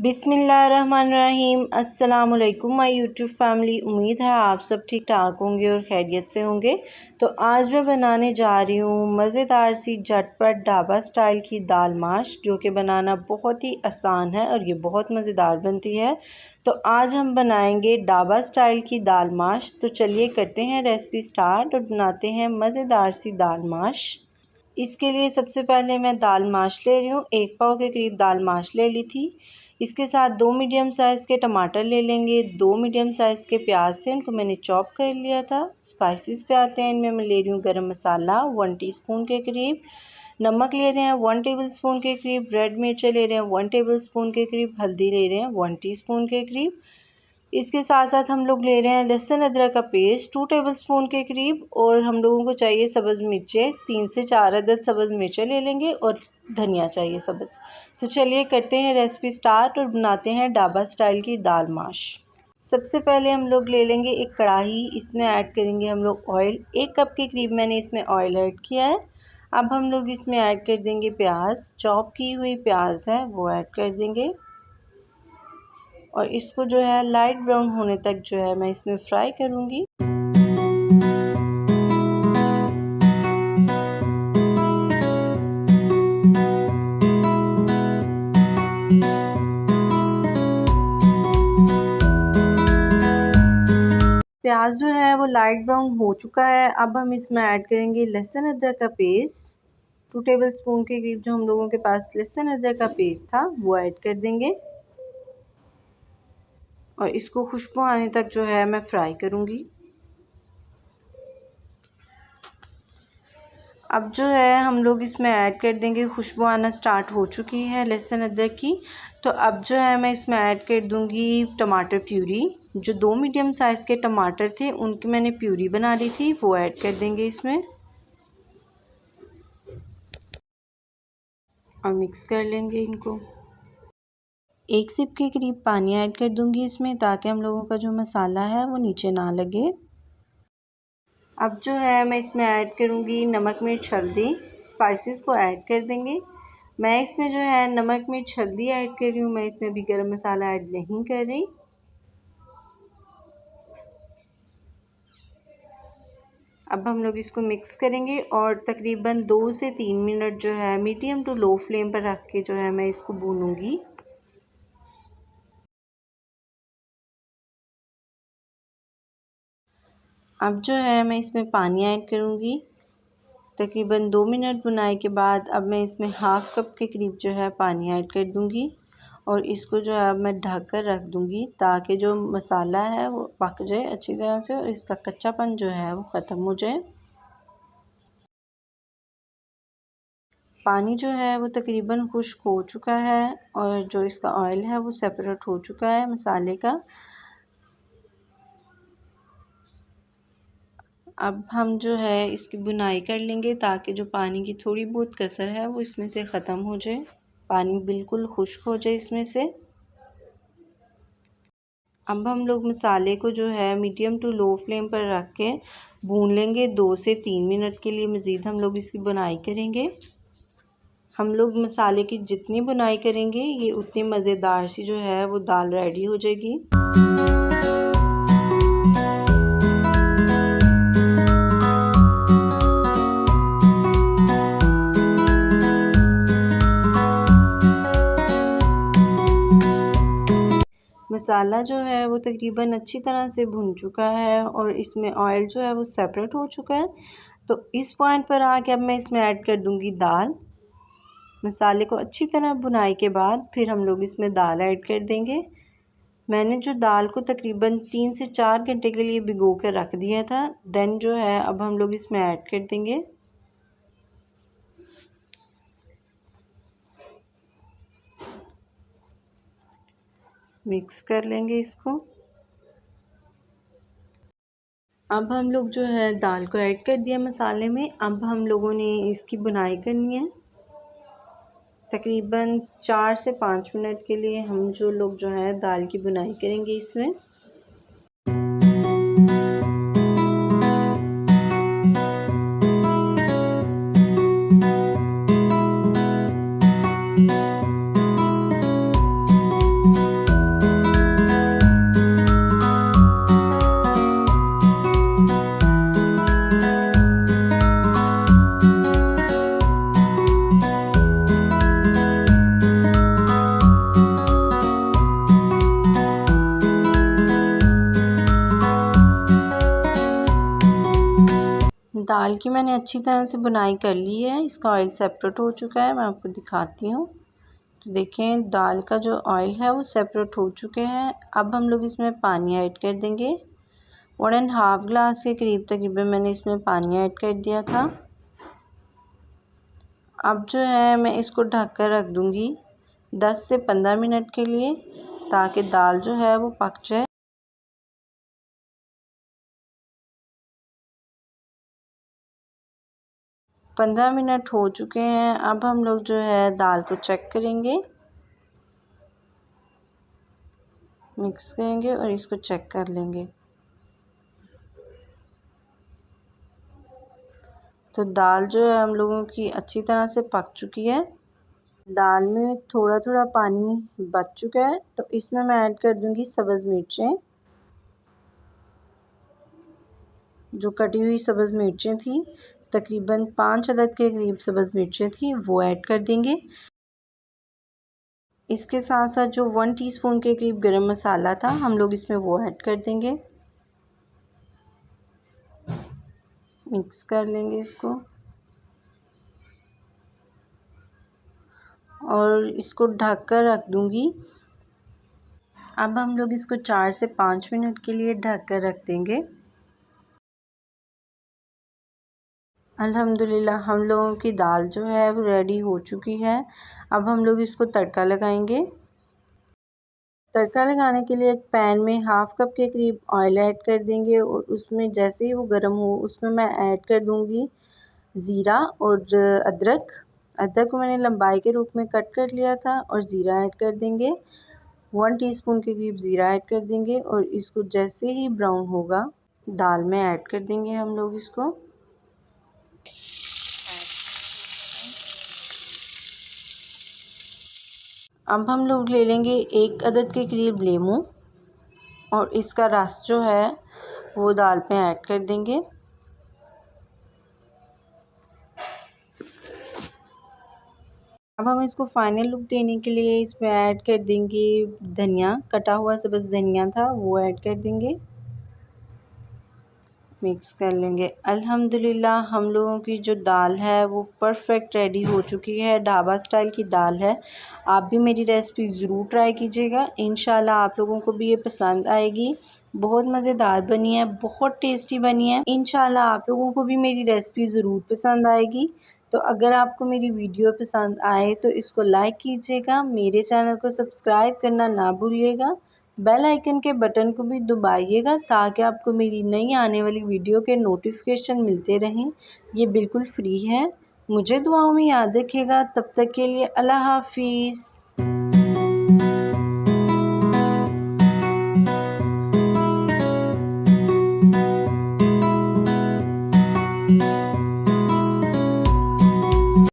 बिस्मिल्लाहिर्रहमानिर्रहीम। अस्सलाम वालेकुम माय यूट्यूब फैमिली। उम्मीद है आप सब ठीक ठाक होंगे और खैरियत से होंगे। तो आज मैं बनाने जा रही हूँ मज़ेदार सी झटपट ढाबा स्टाइल की दाल माश, जो कि बनाना बहुत ही आसान है और ये बहुत मज़ेदार बनती है। तो आज हम बनाएंगे ढाबा स्टाइल की दाल माश। तो चलिए करते हैं रेसिपी स्टार्ट और बनाते हैं मज़ेदार सी दाल माश। इसके लिए सबसे पहले मैं दाल माश ले रही हूँ। 1 पाव के करीब दाल माश ले ली थी। इसके साथ 2 मीडियम साइज़ के टमाटर ले लेंगे। 2 मीडियम साइज़ के प्याज थे, उनको मैंने चॉप कर लिया था। स्पाइसेस पे आते हैं। इनमें मैं ले रही हूँ गरम मसाला 1 टीस्पून के करीब, नमक ले रहे हैं 1 टेबलस्पून के करीब, रेड मिर्चें ले रहे हैं 1 टेबलस्पून के करीब, हल्दी ले रहे हैं 1 टीस्पून के करीब। इसके साथ साथ हम लोग ले रहे हैं लहसुन अदरक का पेस्ट 2 टेबलस्पून के करीब, और हम लोगों को चाहिए सब्ज़ मिर्चें 3 से 4 अदद सब्ज़ मिर्चें ले लेंगे, और धनिया चाहिए सब्ज़। तो चलिए करते हैं रेसिपी स्टार्ट और बनाते हैं ढाबा स्टाइल की दाल माश। सबसे पहले हम लोग ले लेंगे एक कढ़ाई। इसमें ऐड करेंगे हम लोग ऑयल। 1 कप के करीब मैंने इसमें ऑयल ऐड किया है। अब हम लोग इसमें ऐड कर देंगे प्याज, चॉप की हुई प्याज है वो ऐड कर देंगे, और इसको जो है लाइट ब्राउन होने तक जो है मैं इसमें फ्राई करूँगी। प्याज जो है वो लाइट ब्राउन हो चुका है। अब हम इसमें ऐड करेंगे लहसुन अदरक का पेस्ट 2 टेबलस्पून के करीब। जो हम लोगों के पास लहसुन अदरक का पेस्ट था वो ऐड कर देंगे, और इसको खुशबू आने तक जो है मैं फ्राई करूँगी। अब जो है हम लोग इसमें ऐड कर देंगे, खुशबू आना स्टार्ट हो चुकी है लहसुन अदरक की। तो अब जो है मैं इसमें ऐड कर दूँगी टमाटर प्यूरी। जो 2 मीडियम साइज़ के टमाटर थे उनकी मैंने प्यूरी बना ली थी, वो ऐड कर देंगे इसमें और मिक्स कर लेंगे इनको। 1 सिप के करीब पानी ऐड कर दूँगी इसमें, ताकि हम लोगों का जो मसाला है वो नीचे ना लगे। अब जो है मैं इसमें ऐड करूँगी नमक मिर्च हल्दी। स्पाइसेस को ऐड कर देंगे। मैं इसमें जो है नमक मिर्च हल्दी ऐड कर रही हूँ, मैं इसमें अभी गरम मसाला ऐड नहीं कर रही। अब हम लोग इसको मिक्स करेंगे और तकरीबन 2 से 3 मिनट जो है मीडियम टू लो फ्लेम पर रख के जो है मैं इसको भूनूंगी। अब जो है मैं इसमें पानी ऐड करूँगी। तकरीबन 2 मिनट भुनाई के बाद अब मैं इसमें हाफ़ कप के करीब जो है पानी ऐड कर दूँगी, और इसको जो है अब मैं ढक कर रख दूँगी, ताकि जो मसाला है वो पक जाए अच्छी तरह से और इसका कच्चापन जो है वो ख़त्म हो जाए। पानी जो है वो तकरीबन खुश्क हो चुका है, और जो इसका ऑयल है वो सेपरेट हो चुका है मसाले का। अब हम जो है इसकी बुनाई कर लेंगे, ताकि जो पानी की थोड़ी बहुत कसर है वो इसमें से ख़त्म हो जाए, पानी बिल्कुल खुश्क हो जाए इसमें से। अब हम लोग मसाले को जो है मीडियम टू लो फ्लेम पर रख के भून लेंगे 2 से 3 मिनट के लिए। मज़ीद हम लोग इसकी बुनाई करेंगे। हम लोग मसाले की जितनी बुनाई करेंगे ये उतनी मज़ेदार सी जो है वो दाल रेडी हो जाएगी। मसाला जो है वो तकरीबन अच्छी तरह से भुन चुका है, और इसमें ऑयल जो है वो सेपरेट हो चुका है। तो इस पॉइंट पर आके अब मैं इसमें ऐड कर दूंगी दाल। मसाले को अच्छी तरह भुनाई के बाद फिर हम लोग इसमें दाल ऐड कर देंगे। मैंने जो दाल को तकरीबन 3 से 4 घंटे के लिए भिगो कर रख दिया था, देन जो है अब हम लोग इसमें ऐड कर देंगे। मिक्स कर लेंगे इसको। अब हम लोग जो है दाल को ऐड कर दिया मसाले में। अब हम लोगों ने इसकी बुनाई करनी है। तकरीबन 4 से 5 मिनट के लिए हम जो लोग जो है दाल की बुनाई करेंगे इसमें। दाल की मैंने अच्छी तरह से बुनाई कर ली है। इसका ऑयल सेपरेट हो चुका है, मैं आपको दिखाती हूँ। तो देखें दाल का जो ऑयल है वो सेपरेट हो चुके हैं। अब हम लोग इसमें पानी ऐड कर देंगे। 1.5 ग्लास के करीब तकरीबन मैंने इसमें पानी ऐड कर दिया था। अब जो है मैं इसको ढक कर रख दूँगी 10 से 15 मिनट के लिए, ताकि दाल जो है वो पक जाए। 15 मिनट हो चुके हैं। अब हम लोग जो है दाल को चेक करेंगे, मिक्स करेंगे और इसको चेक कर लेंगे। तो दाल जो है हम लोगों की अच्छी तरह से पक चुकी है। दाल में थोड़ा थोड़ा पानी बच चुका है, तो इसमें मैं ऐड कर दूंगी सब्ज़ मिर्चें। जो कटी हुई सब्ज़ मिर्चें थी, तकरीबन 5 अदद के करीब सब्ज़ मिर्चें थी, वो ऐड कर देंगे। इसके साथ साथ जो 1 टीस्पून के करीब गरम मसाला था, हम लोग इसमें वो ऐड कर देंगे। मिक्स कर लेंगे इसको और इसको ढक कर रख दूँगी। अब हम लोग इसको 4 से 5 मिनट के लिए ढक कर रख देंगे। अल्हम्दुलिल्लाह हम लोगों की दाल जो है वो रेडी हो चुकी है। अब हम लोग इसको तड़का लगाएंगे। तड़का लगाने के लिए एक पैन में हाफ़ कप के करीब ऑयल ऐड कर देंगे और उसमें जैसे ही वो गर्म हो उसमें मैं ऐड कर दूँगी ज़ीरा और अदरक। अदरक को मैंने लंबाई के रूप में कट कर लिया था और ज़ीरा ऐड कर देंगे। 1 टीस्पून के करीब ज़ीरा ऐड कर देंगे और इसको जैसे ही ब्राउन होगा दाल में ऐड कर देंगे हम लोग इसको। अब हम लोग ले लेंगे 1 अदद के करीब लेमू और इसका रस जो है वो दाल में ऐड कर देंगे। अब हम इसको फाइनल लुक देने के लिए इसमें ऐड कर देंगे धनिया, कटा हुआ सब्ज़ धनिया था वो ऐड कर देंगे। मिक्स कर लेंगे। अल्हम्दुलिल्लाह हम लोगों की जो दाल है वो परफेक्ट रेडी हो चुकी है। ढाबा स्टाइल की दाल है। आप भी मेरी रेसिपी ज़रूर ट्राई कीजिएगा। इंशाल्लाह आप लोगों को भी ये पसंद आएगी। बहुत मज़ेदार बनी है, बहुत टेस्टी बनी है। इंशाल्लाह आप लोगों को भी मेरी रेसिपी ज़रूर पसंद आएगी। तो अगर आपको मेरी वीडियो पसंद आए तो इसको लाइक कीजिएगा, मेरे चैनल को सब्सक्राइब करना ना भूलिएगा, बेल आइकन के बटन को भी दबाइएगा ताकि आपको मेरी नई आने वाली वीडियो के नोटिफिकेशन मिलते रहें। ये बिल्कुल फ्री है। मुझे दुआओं में याद रखिएगा। तब तक के लिए अल्लाह हाफ़िज़।